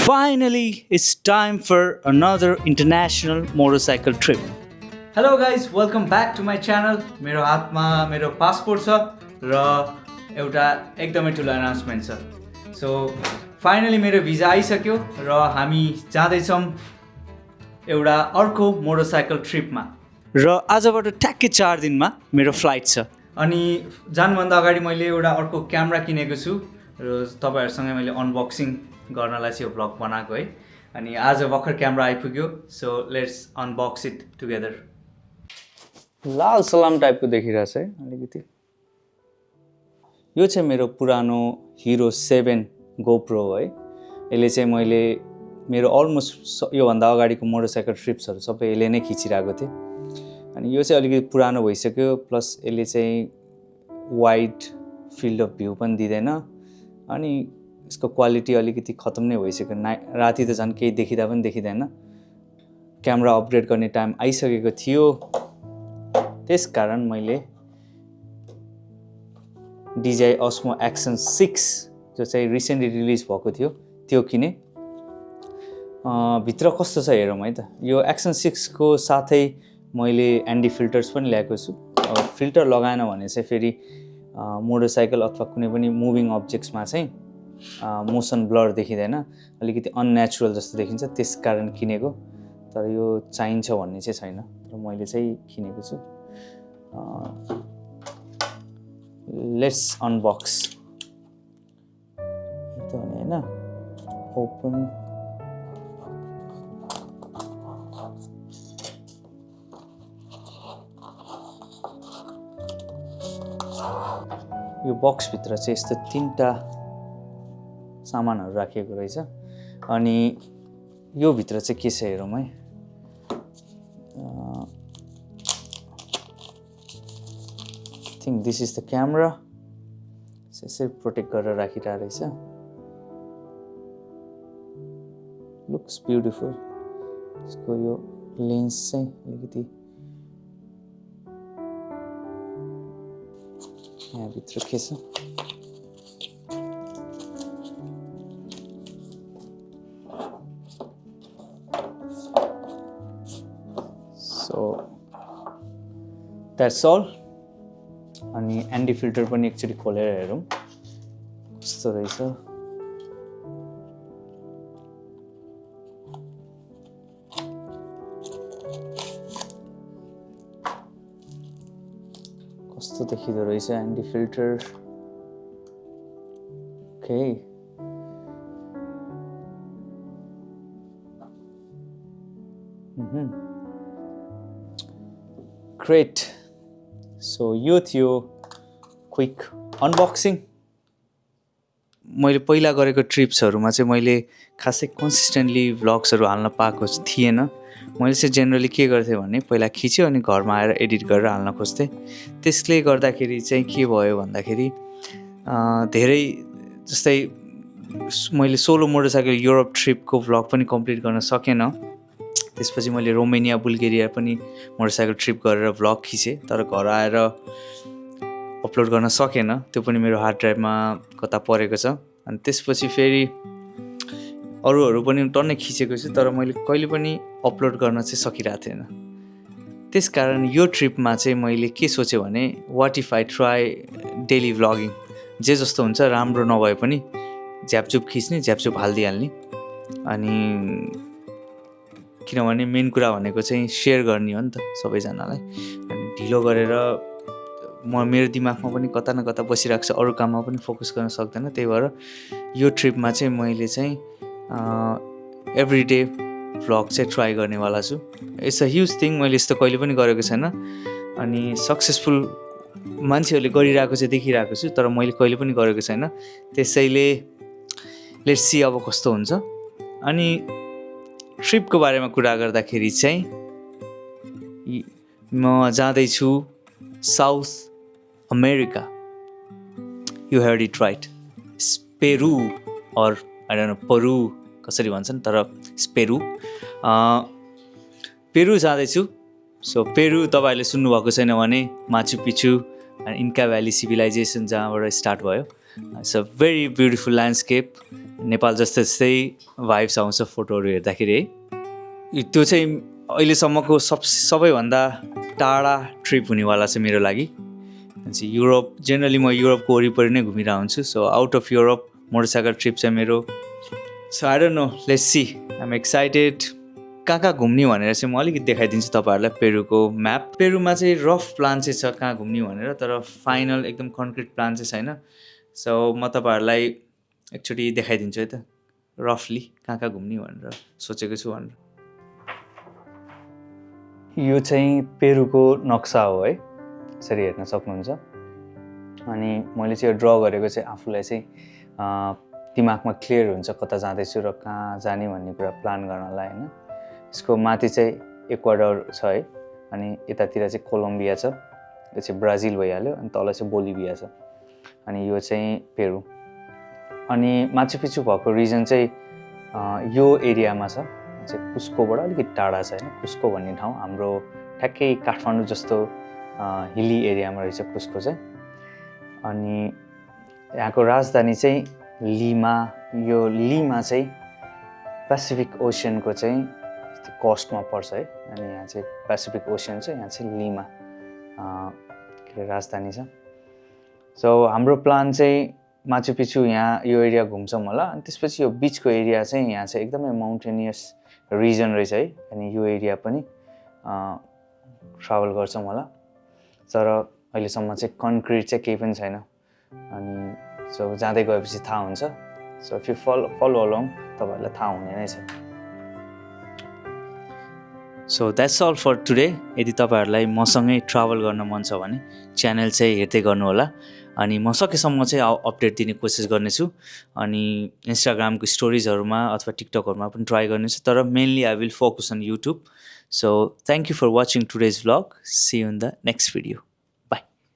Finally, it's time for another international motorcycle trip. Hello guys, welcome back to my channel. मेरो हातमा मेरो passport छ र एउटा एकदमै ठुलो अनाउन्समेन्ट छ. सो फाइनली मेरो भिजा आइसक्यो र हामी जाँदैछौँ एउटा अर्को मोटरसाइकल ट्रिपमा. र आजबाट ठ्याक्कै 4 दिनमा मेरो फ्लाइट छ. अनि जानुभन्दा अगाडि मैले एउटा अर्को क्यामेरा किनेको छु र तपाईहरुसँग मैले अनबक्सिङ गर्नलाई चाहिँ यो भ्लग बनाएको है. अनि आज भर्खर क्यामेरा आइपुग्यो. So let's unbox it together. लाल सलाम टाइपको देखिरहेछ है अलिकति. यो चाहिँ मेरो पुरानो हिरो 7 गोप्रो है. यसले चाहिँ मैले मेरो अलमोस्ट योभन्दा अगाडिको मोटरसाइकल ट्रिप्सहरू सबै यसले नै खिचिरहेको थिएँ. अनि यो चाहिँ अलिकति पुरानो भइसक्यो. प्लस यसले चाहिँ वाइड फिल्ड अफ भ्यू पनि दिँदैन. अनि यसको क्वालिटी अलिकति खतम नै भइसक्यो. राति त झन् केही देखिँदा पनि देखिँदैन. क्यामेरा अपग्रेड गर्ने टाइम आइसकेको थियो. त्यस कारण मैले DJI Osmo Action 6 जो चाहिँ रिसेन्टली रिलिज भएको थियो त्यो किने. भित्र कस्तो छ हेरौँ है त. यो Action 6 को साथै मैले एन्टी फिल्टर्स पनि ल्याएको छु. फिल्टर लगाएन भने चाहिँ फेरि मोटरसाइकल अथवा कुनै पनि मुभिङ अब्जेक्ट्समा चाहिँ मोसन ब्लर देखिँदैन, अलिकति अननेचुरल जस्तो देखिन्छ. त्यस कारण किनेको. तर यो चाहिन्छ भन्ने चाहिँ छैन, तर मैले चाहिँ किनेको छु. लेट्स अनबक्स त भने हैन. ओपन. यो बक्सभित्र चाहिँ यस्तो 3टा सामानहरू राखिएको रहेछ. अनि यो भित्र चाहिँ के छ हेरौँ है. I think this is the camera. यसरी प्रोटेक्ट गरेर राखिरहेको रहेछ. Looks beautiful. यसको यो लेन्स चाहिँ अलिकति यहाँभित्र के छ. So that's all. अनि एन्टी फिल्टर पनि एकचोटि खोलेर हेरौँ कस्तो रहेछ. कस्तो देखिँदो रहेछ anti filter. Okay. Great. So यो थियो क्विक अनबक्सिङ. मैले पहिला गरेको ट्रिप्सहरूमा चाहिँ मैले खासै कन्सिस्टेन्टली भ्लग्सहरू हाल्न पाएको थिएन. मैले चाहिँ जेनरली के गर्थेँ भने पहिला खिच्यो अनि घरमा आएर एडिट गरेर हाल्न खोज्थेँ. त्यसले गर्दाखेरि चाहिँ के भयो भन्दाखेरि धेरै जस्तै मैले सोलो मोटरसाइकल युरोप ट्रिपको भ्लग पनि कम्प्लिट गर्न सकेन. त्यसपछि मैले रोमेनिया बुल्गेरिया पनि मोटरसाइकल ट्रिप गरेर भ्लग खिचेँ, तर घर आएर अपलोड गर्न सकेन. त्यो पनि मेरो हार्ड ड्राइभमा कता परेको छ. अनि त्यसपछि फेरि अरूहरू पनि टन्नै खिचेको छु, तर मैले कहिले पनि अपलोड गर्न चाहिँ सकिरहेको थिएन. त्यस कारण यो ट्रिपमा चाहिँ मैले के सोचेँ भने what if I try daily vlogging. जे जस्तो हुन्छ राम्रो नभए पनि झ्यापझुप खिच्ने, झ्यापझुप हालिदिइहाल्ने. अनि किनभने मेन कुरा भनेको चाहिँ सेयर गर्ने हो नि त सबैजनालाई. अनि ढिलो गरेर मेरो दिमागमा पनि कता न कता बसिरहेको छ, अरू काममा पनि फोकस गर्न सक्दैन. त्यही भएर यो ट्रिपमा चाहिँ मैले चाहिँ एभ्री डे भ्लग चाहिँ ट्राई गर्नेवाला छु. It's a huge thing. मैले यस्तो कहिले पनि गरेको छैन. अनि सक्सेसफुल मान्छेहरूले गरिरहेको चाहिँ देखिरहेको छु, तर मैले कहिले पनि गरेको छैन. त्यसैले लेट्स सी अब कस्तो हुन्छ. अनि ट्रिपको बारेमा कुरा गर्दाखेरि चाहिँ म जाँदैछु South America. You heard it right. Peru or I don't know Peru कसरी भन्छन्, तर पेरू. पेरू जाँदैछु. सो पेरू तपाईँहरूले सुन्नुभएको छैन भने Machu Picchu Inca valley civilization जहाँबाट स्टार्ट भयो. It's a very beautiful landscape. Nepal जस्तै भाइब्स आउँछ फोटोहरू हेर्दाखेरि है। त्यो चाहिँ अहिलेसम्मको सबैभन्दा टाढा ट्रिप हुनेवाला छ मेरो लागि। युरोप जेनरली म युरोपको वरिपरि नै घुमिरहेको हुन्छु। So out of Europe motorcycle trip चाहिँ मेरो। So I don't know, let's see, I am excited. कहाँ घुम्ने भनेर चाहिँ म अलिकति देखाइदिन्छु तपाईँहरूलाई पेरुको म्याप। पेरुमा चाहिँ रफ प्लान चाहिँ छ कहाँ घुम्ने भनेर, तर फाइनल एकदम कन्क्रिट प्लान चाहिँ छैन। सो म तपाईँहरूलाई एकचोटि देखाइदिन्छु है त, रफली कहाँ घुम्ने भनेर सोचेको छु भनेर। यो चाहिँ पेरुको नक्सा हो है, यसरी हेर्न सक्नुहुन्छ। अनि मैले चाहिँ यो ड्र गरेको चाहिँ आफूलाई चाहिँ दिमागमा क्लियर हुन्छ कता जाँदैछु र कहाँ जाने भन्ने कुरा प्लान गर्नलाई होइन। यसको माथि चाहिँ इक्वाडोर छ है, अनि यतातिर चाहिँ कोलम्बिया छ, यो चाहिँ ब्राजिल भइहाल्यो, अनि तल चाहिँ बोलिभिया छ, अनि यो चाहिँ पेरु। अनि माचु पिच्चु भएको रिजन चाहिँ यो एरियामा छ, चाहिँ कुस्कोबाट अलिकति टाढा छ होइन। कुस्को भन्ने ठाउँ हाम्रो ठ्याक्कै काठमाडौँ जस्तो हिली एरियामा रहेछ कुस्को चाहिँ। अनि यहाँको राजधानी चाहिँ लिमा। यो लिमा चाहिँ पेसिफिक ओसियनको चाहिँ कोस्टमा पर्छ है, अनि यहाँ चाहिँ पेसिफिक ओसियन छ, यहाँ चाहिँ लिमा के अरे राजधानी छ। सो हाम्रो प्लान चाहिँ माचु पिच्चु यहाँ यो एरिया घुम्छौँ होला, अनि त्यसपछि यो बिचको एरिया चाहिँ यहाँ चाहिँ एकदमै माउन्टेनियस रिजन रहेछ है, अनि यो एरिया पनि ट्राभल गर्छौँ होला। तर अहिलेसम्म चाहिँ कन्क्रिट चाहिँ केही पनि छैन, अनि सो जाँदै गएपछि थाहा हुन्छ। So if you follow along तपाईँहरूलाई थाहा हुने नै छ। So that's all for today. यदि तपाईँहरूलाई मसँगै ट्राभल गर्न मन छ भने च्यानल चाहिँ हेर्दै गर्नुहोला, अनि म सकेसम्म चाहिँ अपडेट दिने कोसिस गर्नेछु। अनि इन्स्टाग्रामको स्टोरिजहरूमा अथवा टिकटकहरूमा पनि ट्राई गर्नेछु, तर mainly I will focus on YouTube. So thank you for watching today's vlog. See you in the next video.